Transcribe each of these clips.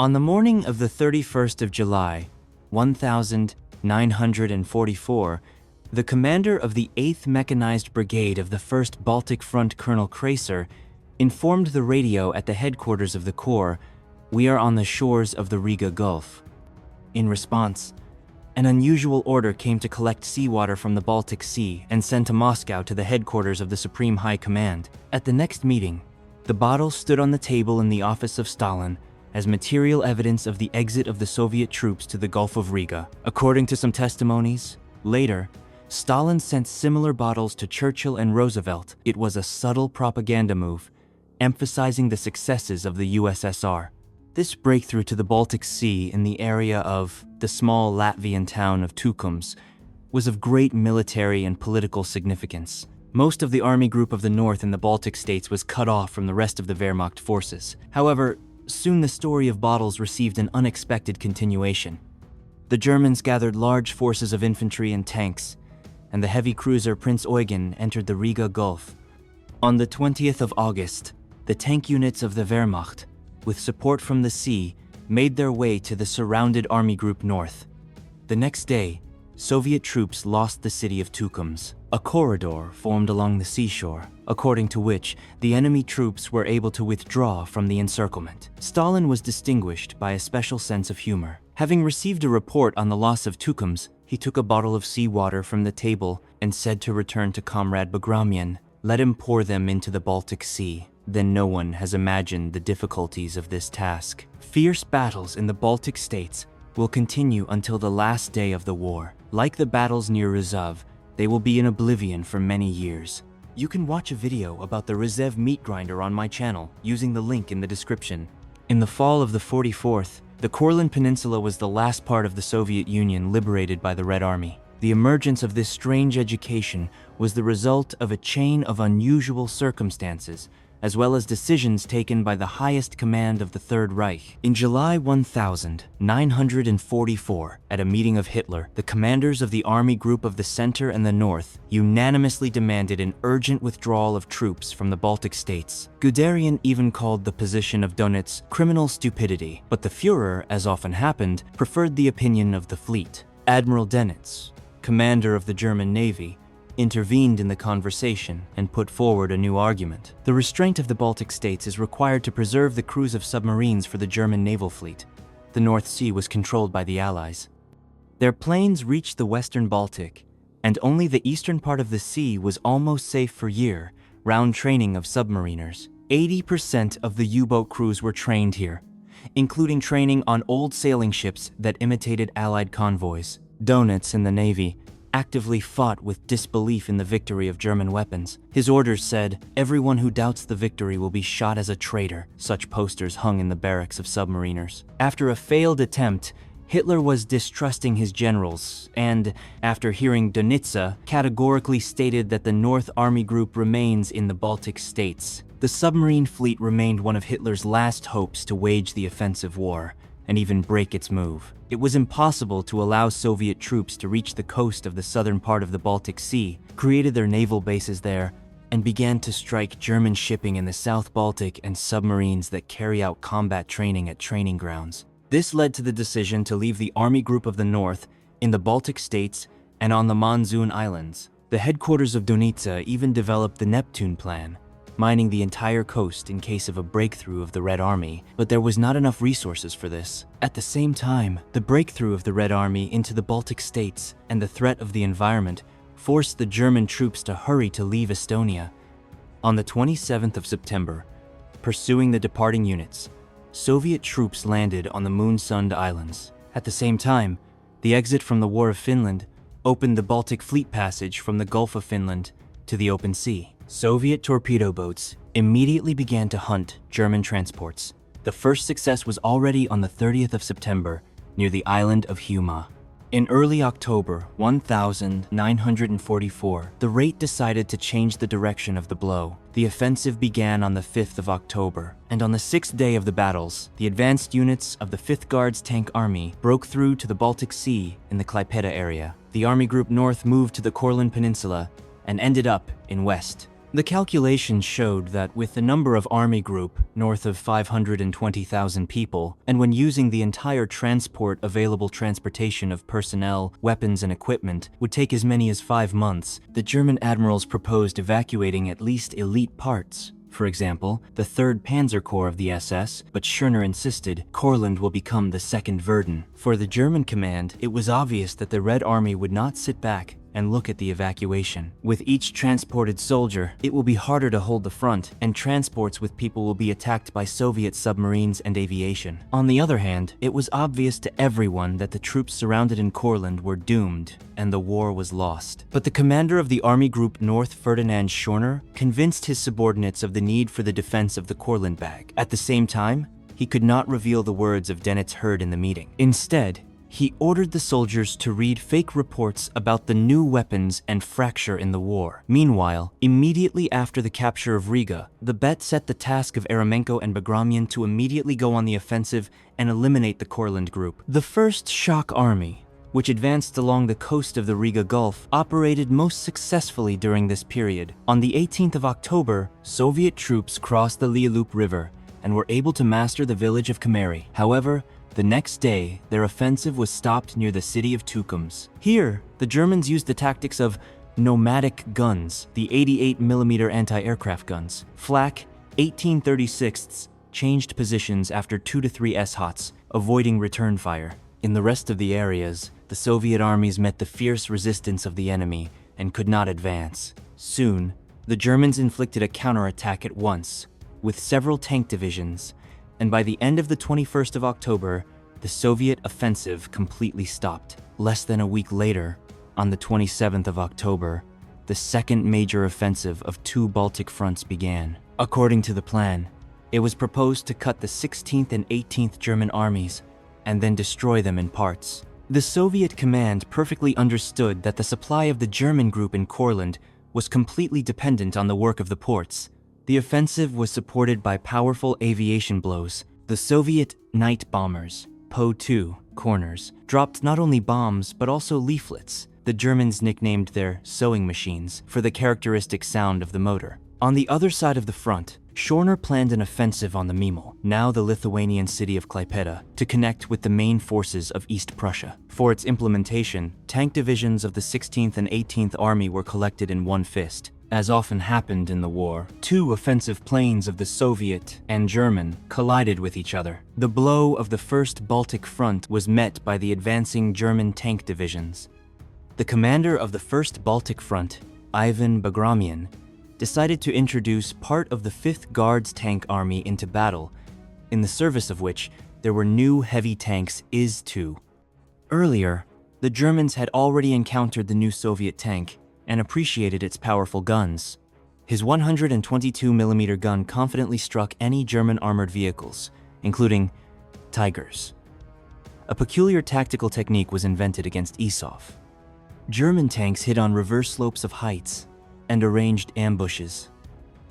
On the morning of the 31st of July, 1944, the commander of the 8th Mechanized Brigade of the 1st Baltic Front, Colonel Kraser, informed the radio at the headquarters of the Corps, "We are on the shores of the Riga Gulf." In response, an unusual order came to collect seawater from the Baltic Sea and send to Moscow to the headquarters of the Supreme High Command. At the next meeting, the bottle stood on the table in the office of Stalin as material evidence of the exit of the Soviet troops to the Gulf of Riga. According to some testimonies, later, Stalin sent similar bottles to Churchill and Roosevelt. It was a subtle propaganda move, emphasizing the successes of the USSR. This breakthrough to the Baltic Sea in the area of the small Latvian town of Tukums was of great military and political significance. Most of the Army Group of the North in the Baltic states was cut off from the rest of the Wehrmacht forces. However, soon the story of bottles received an unexpected continuation. The Germans gathered large forces of infantry and tanks, and the heavy cruiser Prince Eugen entered the Riga Gulf. On the 20th of August, the tank units of the Wehrmacht, with support from the sea, made their way to the surrounded Army Group North. The next day, Soviet troops lost the city of Tukums. A corridor formed along the seashore, according to which the enemy troops were able to withdraw from the encirclement. Stalin was distinguished by a special sense of humor. Having received a report on the loss of Tukums, he took a bottle of seawater from the table and said to return to Comrade Bagramian, "Let him pour them into the Baltic Sea." Then no one has imagined the difficulties of this task. Fierce battles in the Baltic states will continue until the last day of the war. Like the battles near Rzhev, they will be in oblivion for many years. You can watch a video about the Rzhev meat grinder on my channel using the link in the description. In the fall of the 44th, the Courland Peninsula was the last part of the Soviet Union liberated by the Red Army. The emergence of this strange education was the result of a chain of unusual circumstances, as well as decisions taken by the highest command of the Third Reich. In July 1944, at a meeting of Hitler, the commanders of the Army Group of the Center and the North unanimously demanded an urgent withdrawal of troops from the Baltic states. Guderian even called the position of Dönitz criminal stupidity, but the Führer, as often happened, preferred the opinion of the fleet. Admiral Dönitz, commander of the German Navy, intervened in the conversation and put forward a new argument. The restraint of the Baltic states is required to preserve the crews of submarines for the German naval fleet. The North Sea was controlled by the Allies. Their planes reached the western Baltic, and only the eastern part of the sea was almost safe for year-round training of submariners. 80% of the U-boat crews were trained here, including training on old sailing ships that imitated Allied convoys. Dönitz in the Navy actively fought with disbelief in the victory of German weapons. His orders said, "Everyone who doubts the victory will be shot as a traitor." Such posters hung in the barracks of submariners. After a failed attempt, Hitler was distrusting his generals and, after hearing Dönitz, categorically stated that the North Army Group remains in the Baltic states. The submarine fleet remained one of Hitler's last hopes to wage the offensive war and even break its move. It was impossible to allow Soviet troops to reach the coast of the southern part of the Baltic Sea, created their naval bases there, and began to strike German shipping in the South Baltic and submarines that carry out combat training at training grounds. This led to the decision to leave the Army Group of the North in the Baltic states and on the Monsoon Islands. The headquarters of Dönitz even developed the Neptune Plan, mining the entire coast in case of a breakthrough of the Red Army, but there was not enough resources for this. At the same time, the breakthrough of the Red Army into the Baltic states and the threat of the environment forced the German troops to hurry to leave Estonia. On the 27th of September, pursuing the departing units, Soviet troops landed on the Moonsund Islands. At the same time, the exit from the War of Finland opened the Baltic Fleet passage from the Gulf of Finland to the open sea. Soviet torpedo boats immediately began to hunt German transports. The first success was already on the 30th of September near the island of Huma. In early October 1944, the Rate decided to change the direction of the blow. The offensive began on the 5th of October, and on the 6th day of the battles, the advanced units of the 5th Guards Tank Army broke through to the Baltic Sea in the Klaipėda area. The Army Group North moved to the Courland Peninsula and ended up in West The calculations showed that with the number of army group, north of 520,000 people, and when using the entire transport available transportation of personnel, weapons, and equipment would take as many as 5 months, the German admirals proposed evacuating at least elite parts. For example, the 3rd Panzer Corps of the SS, but Schörner insisted Courland will become the 2nd Verdun. For the German command, it was obvious that the Red Army would not sit back and look at the evacuation. With each transported soldier, it will be harder to hold the front, and transports with people will be attacked by Soviet submarines and aviation. On the other hand, it was obvious to everyone that the troops surrounded in Courland were doomed, and the war was lost. But the commander of the Army Group North, Ferdinand Schörner, convinced his subordinates of the need for the defense of the Courland bag. At the same time, he could not reveal the words of Dönitz heard in the meeting. Instead, he ordered the soldiers to read fake reports about the new weapons and fracture in the war. Meanwhile, immediately after the capture of Riga, the Bet set the task of Eremenko and Bagramian to immediately go on the offensive and eliminate the Courland group. The 1st Shock Army, which advanced along the coast of the Riga Gulf, operated most successfully during this period. On the 18th of October, Soviet troops crossed the Lialup River and were able to master the village of Kameri. However, the next day, their offensive was stopped near the city of Tukums. Here, the Germans used the tactics of nomadic guns, the 88mm anti-aircraft guns. Flak 1836 changed positions after 2 to 3 S-hots, avoiding return fire. In the rest of the areas, the Soviet armies met the fierce resistance of the enemy and could not advance. Soon, the Germans inflicted a counterattack at once, with several tank divisions, and by the end of the 21st of October, the Soviet offensive completely stopped. Less than a week later, on the 27th of October, the 2nd major offensive of 2 Baltic fronts began. According to the plan, it was proposed to cut the 16th and 18th German armies and then destroy them in parts. The Soviet command perfectly understood that the supply of the German group in Courland was completely dependent on the work of the ports. The offensive was supported by powerful aviation blows. The Soviet night bombers, Po-2 corners, dropped not only bombs but also leaflets. The Germans nicknamed their sewing machines for the characteristic sound of the motor. On the other side of the front, Schörner planned an offensive on the Memel, now the Lithuanian city of Klaipėda, to connect with the main forces of East Prussia. For its implementation, tank divisions of the 16th and 18th Army were collected in one fist. As often happened in the war, 2 offensive planes of the Soviet and German collided with each other. The blow of the 1st Baltic Front was met by the advancing German tank divisions. The commander of the 1st Baltic Front, Ivan Bagramian, decided to introduce part of the 5th Guards Tank Army into battle, in the service of which there were new heavy tanks IS-2. Earlier, the Germans had already encountered the new Soviet tank and appreciated its powerful guns. His 122mm gun confidently struck any German armored vehicles, including Tigers. A peculiar tactical technique was invented against Isov. German tanks hid on reverse slopes of heights and arranged ambushes.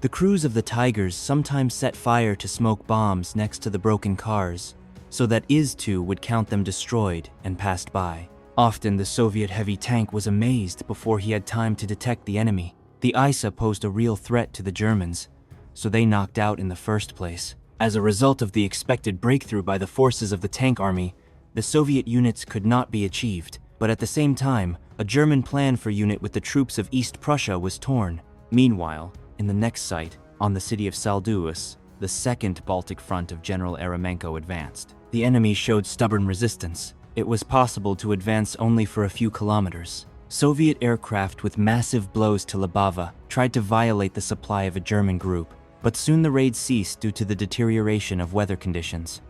The crews of the Tigers sometimes set fire to smoke bombs next to the broken cars, so that IS-2 would count them destroyed and passed by. Often the Soviet heavy tank was amazed before he had time to detect the enemy. The ISA posed a real threat to the Germans, so they knocked out in the first place. As a result of the expected breakthrough by the forces of the tank army, the Soviet units could not be achieved. But at the same time, a German plan for unit with the troops of East Prussia was torn. Meanwhile, in the next site, on the city of Saldus, the 2nd Baltic Front of General Eremenko advanced. The enemy showed stubborn resistance. It was possible to advance only for a few kilometers. Soviet aircraft with massive blows to Libava tried to violate the supply of a German group, but soon the raid ceased due to the deterioration of weather conditions.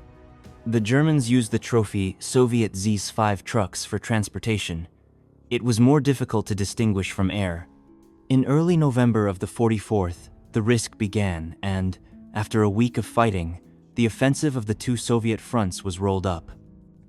The Germans used the trophy Soviet ZS-5 trucks for transportation. It was more difficult to distinguish from air. In early November of the 44th, the risk began, and, after a week of fighting, the offensive of the 2 Soviet fronts was rolled up.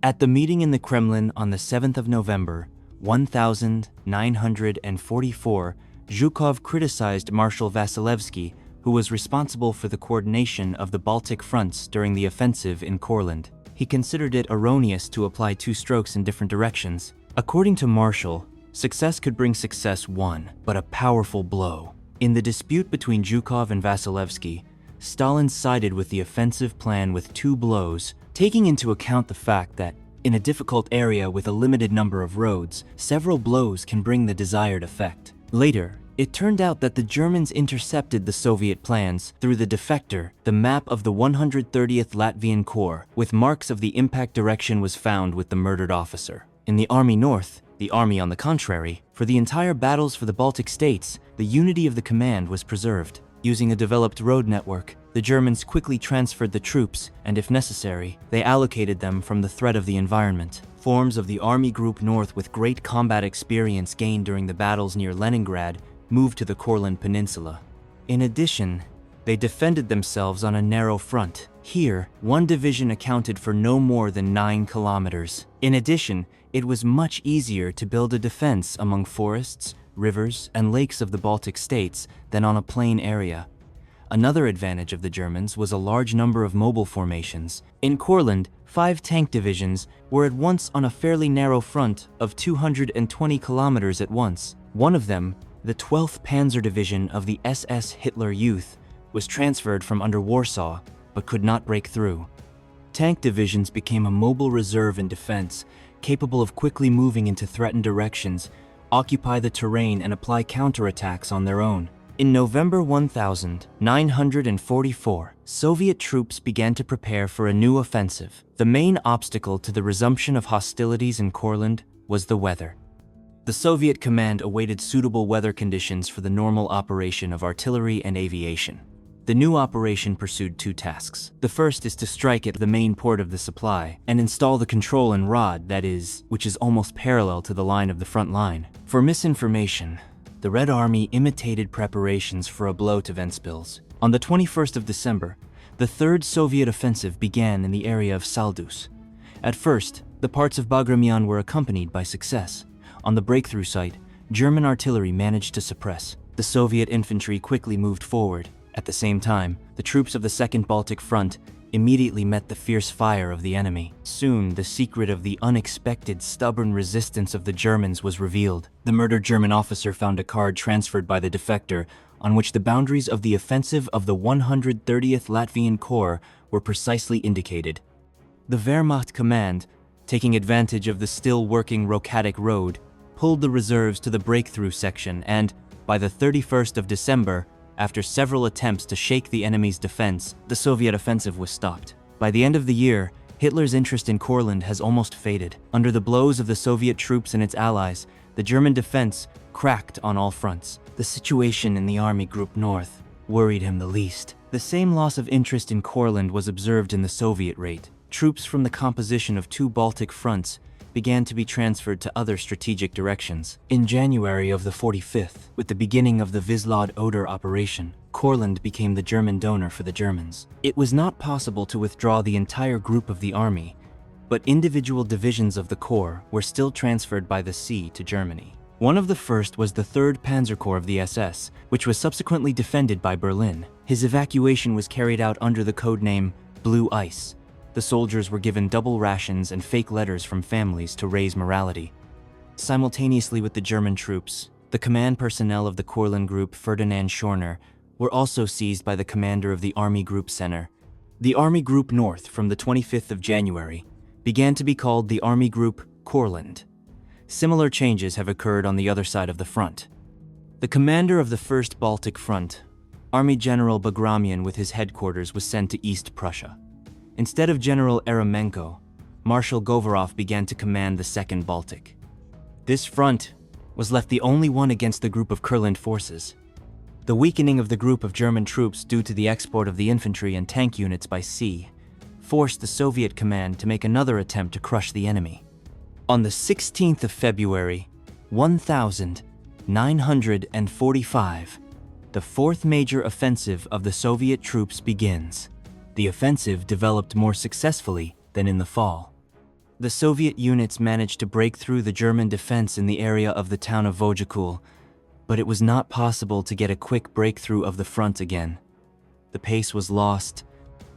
At the meeting in the Kremlin on the 7th of November, 1944, Zhukov criticized Marshal Vasilevsky, who was responsible for the coordination of the Baltic fronts during the offensive in Courland. He considered it erroneous to apply 2 strokes in different directions. According to Marshal, success could bring success one, but a powerful blow In the dispute between Zhukov and Vasilevsky, Stalin sided with the offensive plan with 2 blows, taking into account the fact that, in a difficult area with a limited number of roads, several blows can bring the desired effect. Later, it turned out that the Germans intercepted the Soviet plans through the defector. The map of the 130th Latvian Corps, with marks of the impact direction, was found with the murdered officer. In the Army North, the Army on the contrary, for the entire battles for the Baltic states, the unity of the command was preserved. Using a developed road network, the Germans quickly transferred the troops, and if necessary, they allocated them from the threat of the environment. Forms of the Army Group North with great combat experience gained during the battles near Leningrad moved to the Courland Peninsula. In addition, they defended themselves on a narrow front. Here, one division accounted for no more than 9 kilometers. In addition, it was much easier to build a defense among forests, rivers, and lakes of the Baltic states than on a plain area. Another advantage of the Germans was a large number of mobile formations. In Courland, 5 tank divisions were at once on a fairly narrow front of 220 kilometers at once. One of them, the 12th Panzer Division of the SS Hitler Youth, was transferred from under Warsaw, but could not break through. Tank divisions became a mobile reserve in defense, capable of quickly moving into threatened directions, occupy the terrain, and apply counterattacks on their own. In November 1944, Soviet troops began to prepare for a new offensive. The main obstacle to the resumption of hostilities in Courland was the weather. The Soviet command awaited suitable weather conditions for the normal operation of artillery and aviation. The new operation pursued 2 tasks. The first is to strike at the main port of the supply and install the control and rod, which is almost parallel to the line of the front line. For misinformation, the Red Army imitated preparations for a blow to Ventspils. On the 21st of December, the Third Soviet offensive began in the area of Saldus. At first, the parts of Bagramian were accompanied by success. On the breakthrough site, German artillery managed to suppress. The Soviet infantry quickly moved forward. At the same time, the troops of the Second Baltic Front immediately met the fierce fire of the enemy. Soon, the secret of the unexpected, stubborn resistance of the Germans was revealed. The murdered German officer found a card transferred by the defector on which the boundaries of the offensive of the 130th Latvian Corps were precisely indicated. The Wehrmacht command, taking advantage of the still working Rokadic Road, pulled the reserves to the breakthrough section and, by the 31st of December, after several attempts to shake the enemy's defense, the Soviet offensive was stopped. By the end of the year, Hitler's interest in Courland has almost faded. Under the blows of the Soviet troops and its allies, the German defense cracked on all fronts. The situation in the Army Group North worried him the least. The same loss of interest in Courland was observed in the Soviet rate. Troops from the composition of 2 Baltic fronts began to be transferred to other strategic directions. In January of the 45th, with the beginning of the Wislad-Oder operation, Courland became the German donor for the Germans. It was not possible to withdraw the entire group of the army, but individual divisions of the Corps were still transferred by the sea to Germany. One of the first was the 3rd Panzer Corps of the SS, which was subsequently defended by Berlin. His evacuation was carried out under the code name Blue Ice. The soldiers were given double rations and fake letters from families to raise morality. Simultaneously with the German troops, the command personnel of the Courland Group, Ferdinand Schorner, were also seized by the commander of the Army Group Center. The Army Group North, from the 25th of January, began to be called the Army Group Courland. Similar changes have occurred on the other side of the front. The commander of the First Baltic Front, Army General Bagramian with his headquarters, was sent to East Prussia. Instead of General Eremenko, Marshal Govorov began to command the Second Baltic. This front was left the only one against the group of Kurland forces. The weakening of the group of German troops due to the export of the infantry and tank units by sea forced the Soviet command to make another attempt to crush the enemy. On the 16th of February, 1945, the 4th major offensive of the Soviet troops begins. The offensive developed more successfully than in the fall. The Soviet units managed to break through the German defense in the area of the town of Wojciech, but it was not possible to get a quick breakthrough of the front again. The pace was lost.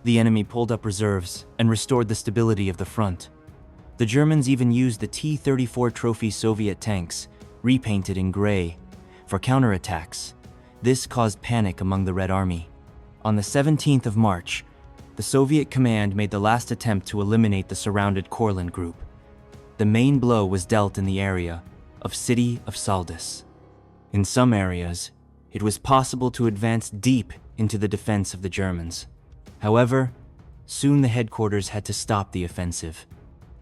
The enemy pulled up reserves and restored the stability of the front. The Germans even used the T-34 trophy Soviet tanks, repainted in gray, for counterattacks. This caused panic among the Red Army. On the 17th of March, the Soviet command made the last attempt to eliminate the surrounded Courland group. The main blow was dealt in the area of city of Saldus. In some areas, it was possible to advance deep into the defense of the Germans. However, soon the headquarters had to stop the offensive.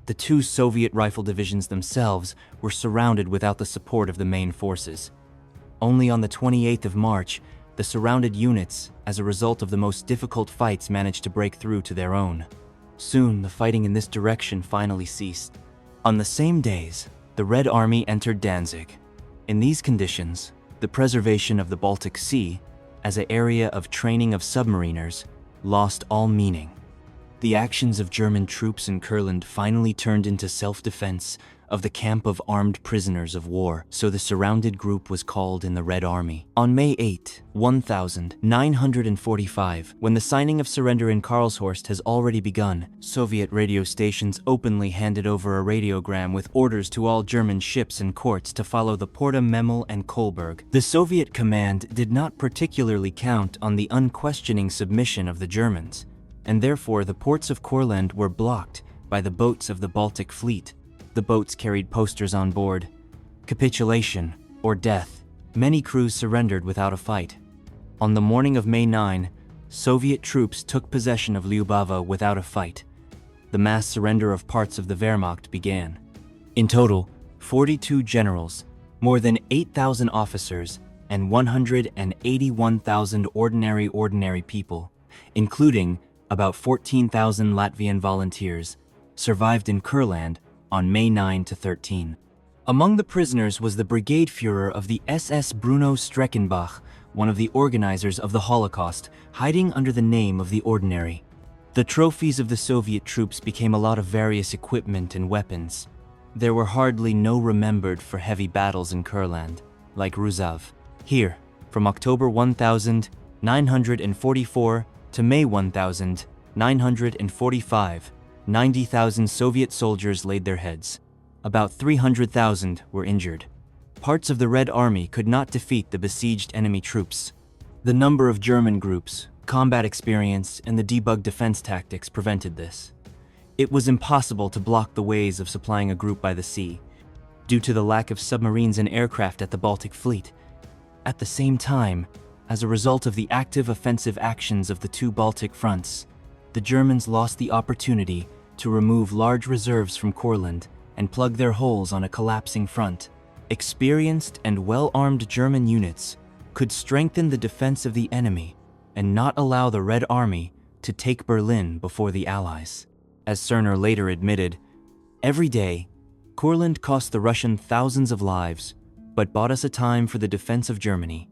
The two Soviet rifle divisions themselves were surrounded without the support of the main forces. Only on the 28th of March, the surrounded units, as a result of the most difficult fights, managed to break through to their own. Soon, the fighting in this direction finally ceased. On the same days, the Red Army entered Danzig. In these conditions, the preservation of the Baltic Sea, as an area of training of submariners, lost all meaning. The actions of German troops in Kurland finally turned into self-defense of the camp of armed prisoners of war, so the surrounded group was called in the Red Army. On May 8, 1945, when the signing of surrender in Karlshorst has already begun, Soviet radio stations openly handed over a radiogram with orders to all German ships and courts to follow the Porta Memel and Kolberg. The Soviet command did not particularly count on the unquestioning submission of the Germans, and therefore the ports of Courland were blocked by the boats of the Baltic Fleet. The boats carried posters on board: capitulation or death. Many crews surrendered without a fight. On the morning of May 9, Soviet troops took possession of Lyubava without a fight. The mass surrender of parts of the Wehrmacht began. In total, 42 generals, more than 8,000 officers, and 181,000 ordinary people, including about 14,000 Latvian volunteers, survived in Courland on May 9 to 13. Among the prisoners was the brigade Führer of the SS Bruno Streckenbach, one of the organizers of the Holocaust, hiding under the name of the Ordinary. The trophies of the Soviet troops became a lot of various equipment and weapons. There were hardly no remembered for heavy battles in Courland, like Ruzav. Here, from October 1944 to May 1945, 90,000 Soviet soldiers laid their heads. About 300,000 were injured. Parts of the Red Army could not defeat the besieged enemy troops. The number of German groups, combat experience, and the debug defense tactics prevented this. It was impossible to block the ways of supplying a group by the sea, due to the lack of submarines and aircraft at the Baltic Fleet. At the same time, as a result of the active offensive actions of the two Baltic fronts, the Germans lost the opportunity to remove large reserves from Courland and plug their holes on a collapsing front. Experienced and well-armed German units could strengthen the defense of the enemy and not allow the Red Army to take Berlin before the Allies. As Cerner later admitted, every day, Courland cost the Russian thousands of lives, but bought us a time for the defense of Germany.